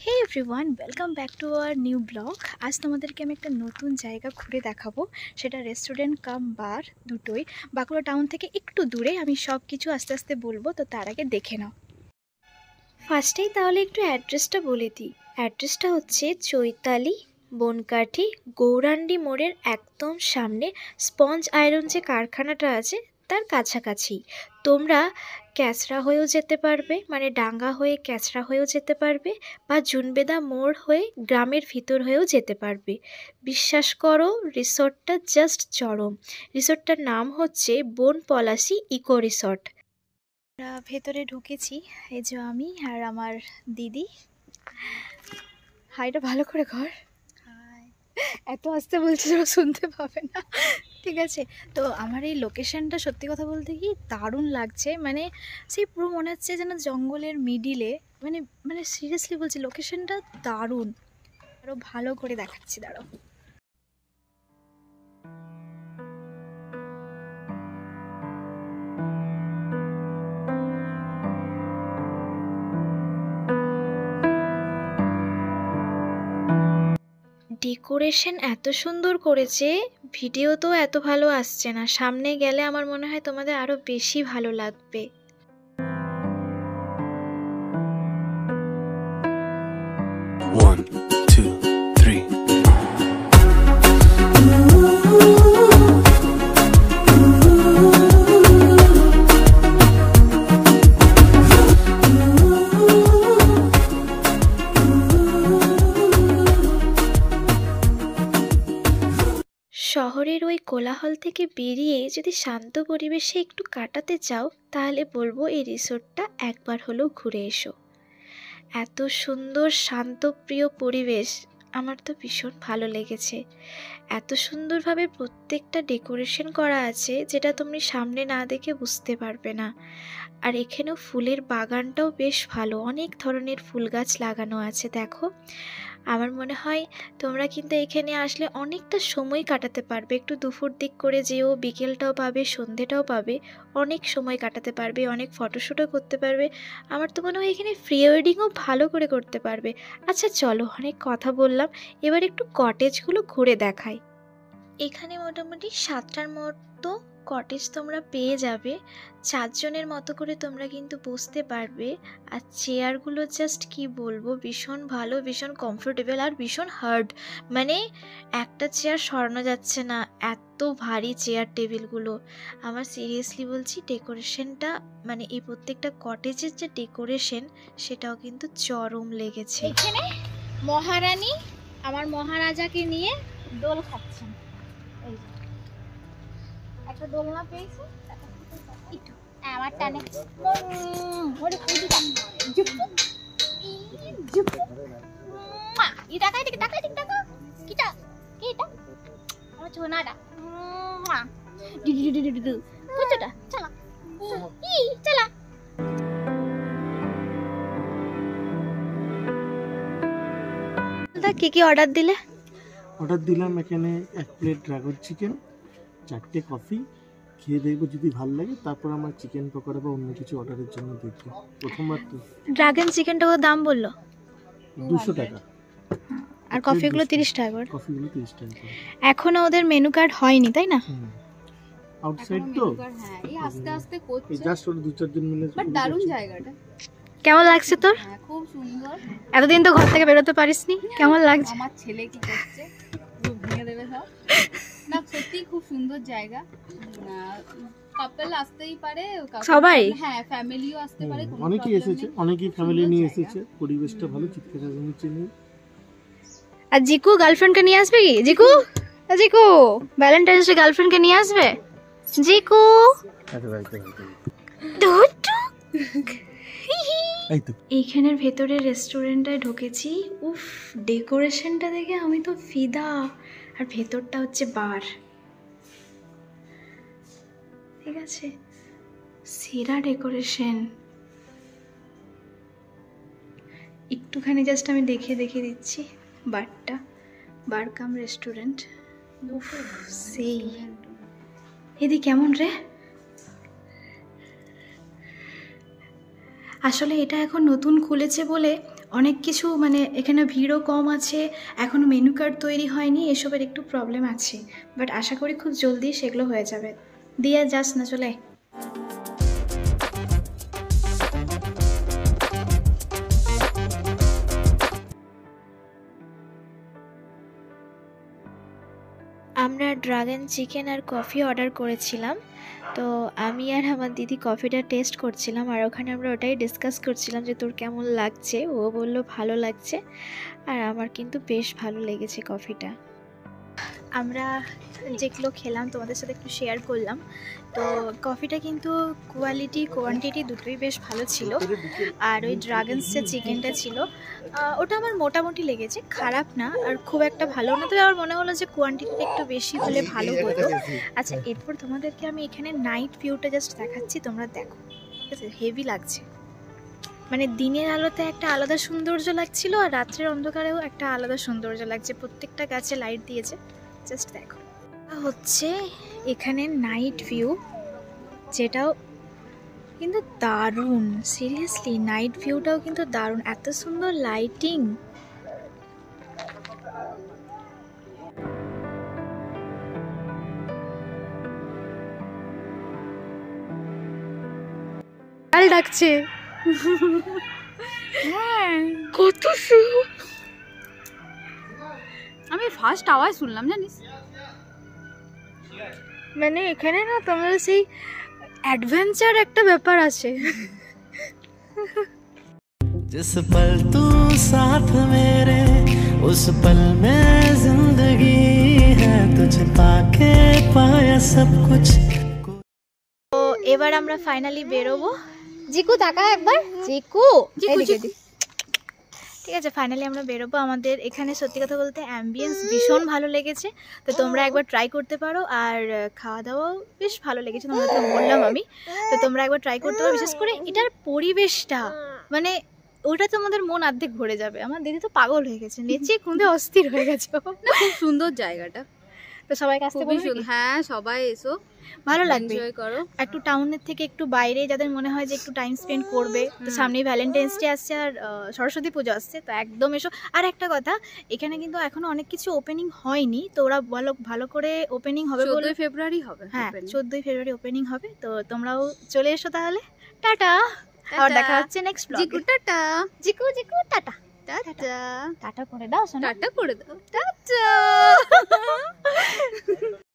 Hey everyone, welcome back to our new blog. আজ তোমাদেরকে আমি একটা নতুন জায়গা ঘুরে দেখাবো। সেটা রেস্টুরেন্ট কাম বার, দুটোই বাঁকুড়া টাউন থেকে একটু দূরে। আমি সব কিছু আস্তে আস্তে বলবো, তো তার আগে দেখে নাও। ফার্স্টেই তাহলে একটু অ্যাড্রেসটা বলে দিই। অ্যাড্রেসটা হচ্ছে চৈতালি বনকাঠি গৌরাণ্ডি মোড়ের একদম সামনে স্পঞ্জ আয়রন যে কারখানাটা আছে তার কাছাকাছি। তোমরা ক্যাসরা হয়েও যেতে পারবে, মানে ডাঙ্গা হয়ে ক্যাসরা হয়েও যেতে পারবে, বা জুনবেদা মোড় হয়ে গ্রামের ভিতর হয়েও যেতে পারবে। বিশ্বাস করো, রিসর্টটা জাস্ট চরম। রিসর্টটার নাম হচ্ছে বন পলাশি ইকো রিসর্ট। আমরা ভেতরে ঢুকেছি। এই যে আমি আর আমার দিদি। হাইটা ভালো করে ঘর। এত আস্তে বলছি ওরা শুনতে পাবে না, ঠিক আছে? তো আমার এই লোকেশনটা সত্যি কথা বলতে কি দারুণ লাগছে। মানে সেই পুরো মনে হচ্ছে যেন জঙ্গলের মিডিলে। মানে মানে সিরিয়াসলি বলছি, লোকেশনটা দারুণ। আরও ভালো করে দেখাচ্ছি, দাঁড়াও। ডেকোরেশন এত সুন্দর করেছে, ভিডিও তো এত ভালো আসছে না, সামনে গেলে আমার মনে হয় তোমাদের আরো বেশি ভালো লাগবে। One, two, three. শহরের ওই কোলাহল থেকে বেরিয়ে যদি শান্ত পরিবেশে একটু কাটাতে চাও, তাহলে বলবো এই রিসোর্টটা একবার হলেও ঘুরে এসো। এত সুন্দর শান্তপ্রিয় পরিবেশ, আমার তো ভীষণ ভালো লেগেছে। এত সুন্দরভাবে প্রত্যেকটা ডেকোরেশন করা আছে যেটা তুমি সামনে না দেখে বুঝতে পারবে না। আর এখানেও ফুলের বাগানটাও বেশ ভালো, অনেক ধরনের ফুল গাছ লাগানো আছে দেখো। আমার মনে হয় তোমরা কিন্তু এখানে আসলে অনেকটা সময় কাটাতে পারবে। একটু দুপুর দিক করে যেও, বিকেলটাও পাবে, সন্ধেটাও পাবে, অনেক সময় কাটাতে পারবে, অনেক ফটোশ্যুটও করতে পারবে। আমার তো মনে হয় এখানে প্রি ওয়েডিংও ভালো করে করতে পারবে। আচ্ছা চলো, অনেক কথা বললাম, এবার একটু কটেজগুলো ঘুরে দেখাই। এখানে মোটামুটি 7টার মতো কটেজ তোমরা পেয়ে যাবে। 4 জনের মতো করে তোমরা কিন্তু বসতে পারবে। আর চেয়ারগুলো জাস্ট কি বলবো, ভীষণ ভালো, ভীষণ কমফোর্টেবল আর ভীষণ হার্ড। মানে একটা চেয়ার সরানো যাচ্ছে না, এত ভারী চেয়ার টেবিলগুলো। আমার সিরিয়াসলি বলছি, ডেকোরেশনটা মানে এই প্রত্যেকটা কটেজের যে ডেকোরেশন সেটাও কিন্তু চরম লেগেছে। এখানে মহারানী আমার মহারাজাকে নিয়ে দোল খাচ্ছেন। এই যে একটা দোলনা পেয়েছি, একটু আমার টানে ওরে কুদিটা জুপু জুপু ই টাকা এটা টাকা এটা টাকা কিটা কি এটা আমার ছোনাটা ডিডি ডিডি ডিডি বুঝছটা চলা ই চলা। কি কি অর্ডার দিলে? অর্ডার দিলাম এখানে 1 প্লেট ড্রাগন চিকেন, 4টে কফি। খেয়ে দেখবো, যদি ভালো লাগে তারপর আমার চিকেন পকোড়া বা অন্য কিছু অর্ডারের জন্য দেখবো। প্রথমবার তো। ড্রাগন চিকেনটা কত দাম বললো? 200 টাকা। আর কফিগুলো 30 টাকা করে। কফিগুলো 30 টাকা করে। এখনো ওদের মেনু কার্ড হয়নি, তাই না? আউটসাইড তো, হ্যাঁ এই আস্তে আস্তে করছে, এই জাস্ট ওর 2-4 জন মিলে। বাট দারুণ জায়গাটা, কেমন লাগছে তোর? হ্যাঁ খুব সুন্দর। এতদিন তো ঘর থেকে বেরোতে পারিসনি, কেমন লাগছে? আমার ছেলে কি করছে, পুরো ভেঙে দেবে সব। না সত্যি খুব সুন্দর জায়গা। কাপল আসতেই পারে, সবাই? হ্যাঁ ফ্যামিলিও আসতে পারে, কোনো অনেকেই problem এসেছে, নেই। অনেকেই ফ্যামিলি সুন্দর নিয়ে জায়গা। এসেছে। পরিবেশটা ভালো, চিৎকার নিচে নেই। আর জিকু গার্লফ্রেন্ডকে নিয়ে আসবে কি? জিকু জিকু ভ্যালেন্টাইন্স ডে গার্লফ্রেন্ডকে নিয়ে আসবে জিকু। এই তো এইখানের ভেতরে রেস্টুরেন্টটায় ঢুকেছি। উফ, ডেকোরেশনটা দেখে আমি তো ফিদা। আর ভেতরটা হচ্ছে বার, ঠিক আছে? সেরা ডেকোরেশন। একটুখানি জাস্ট আমি দেখিয়ে দিচ্ছি বারটা। বার কাম রেস্টুরেন্ট। উফ সেই। এদি কেমন রে? আসলে এটা এখন নতুন খুলেছে বলে অনেক কিছু মানে এখানে ভিড়ও কম আছে, এখনও মেনু কার্ড তৈরি হয়নি, এসবের একটু প্রবলেম আছে, বাট আশা করি খুব জলদি সেগুলো হয়ে যাবে। দিয়া যাস না, চলে আয়। আমরা ড্রাগন চিকেন আর কফি অর্ডার করেছিলাম। তো আমি আর আমার দিদি কফিটা টেস্ট করছিলাম, আর ওখানে আমরা ওটাই ডিসকাস করছিলাম যে তোর কেমন লাগছে। ও বলল ভালো লাগছে, আর আমার কিন্তু বেশ ভালো লেগেছে কফিটা। আমরা যেগুলো খেলাম তোমাদের সাথে একটু শেয়ার করলাম। তো কফিটা কিন্তু কোয়ালিটি কোয়ান্টিটি দুটোই বেশ ভালো ছিল। আর ওই ড্রাগনস যে চিকেনটা ছিল ওটা আমার মোটামুটি লেগেছে, খারাপ না আর খুব একটা ভালো না। তবে আমার মনে হলো যে কোয়ান্টিটিটা একটু বেশি হলে ভালো হতো। আচ্ছা, এরপর তোমাদেরকে আমি এখানে নাইট ভিউটা জাস্ট দেখাচ্ছি, তোমরা দেখো। ঠিক আছে, হেভি লাগছে, মানে দিনের আলোতে একটা আলাদা সৌন্দর্য লাগছিল, আর রাত্রের অন্ধকারেও একটা আলাদা সৌন্দর্য লাগছে। প্রত্যেকটা গাছে লাইট দিয়েছে, জাস্ট দেখো। হচ্ছে এখানে নাইট ভিউ, যেটাও কিন্তু দারুণ। সিরিয়াসলি নাইট ভিউটাও কিন্তু দারুণ, এত সুন্দর লাইটিং। ডাকছে কত সুন্দর। আমি ফার্স্ট আওয়াজ শুনলাম জানিস, মানে এখানে না তোমার সেই অ্যাডভেঞ্চার একটা ব্যাপার আছে। जिस पल तू साथ मेरे उस पल में जिंदगी है तुझे पाके पाया सब कुछ। তো এবার আমরা ফাইনালি বেরোবো। জিকু তাকা একবার, জিকু এদিকে দি। ঠিক আছে, ফাইনালি আমরা বেরোবো। আমাদের এখানে সত্যি কথা বলতে অ্যাম্বিয়েন্স ভীষণ ভালো লেগেছে, তো তোমরা একবার ট্রাই করতে পারো। আর খাওয়া দাওয়াও বেশ ভালো লেগেছে, তোমরা তো বললাম আমি, তো তোমরা একবার ট্রাই করতে পারো। বিশেষ করে এটার পরিবেশটা, মানে ওটা তোমাদের মন অর্ধেক ভরে যাবে। আমার দিদি তো পাগল হয়ে গেছে, নেচে কুঁদে অস্থির হয়ে গেছে। খুব সুন্দর জায়গাটা, তো সবাই কাছে খুবই সুন্দর। হ্যাঁ, সবাই এসো, ভালো লাগবে। এনজয় করো। একটু টাউনের থেকে একটু বাইরে যাদের মনে হয় যে একটু টাইম স্পেন্ড করবে, তো সামনেই ভ্যালেন্টাইন্স ডে আসছে আর সরস্বতী পুজো আসছে, তো একদম এসো। আর একটা কথা, এখানে কিন্তু এখনো অনেক কিছু ওপেনিং হয়নি, তো ওরা ভালো করে ওপেনিং হবে বলে। 14 ফেব্রুয়ারি হবে। হ্যাঁ, 14 ফেব্রুয়ারি ওপেনিং হবে, তো তোমরাও চলে এসো তাহলে। টাটা, আবার দেখা হচ্ছে নেক্সট ব্লগে। Jiku tata, Jiku Jiku tata. Tata, tata করে দাও সোনা। টাটা করে দাও, টাটা।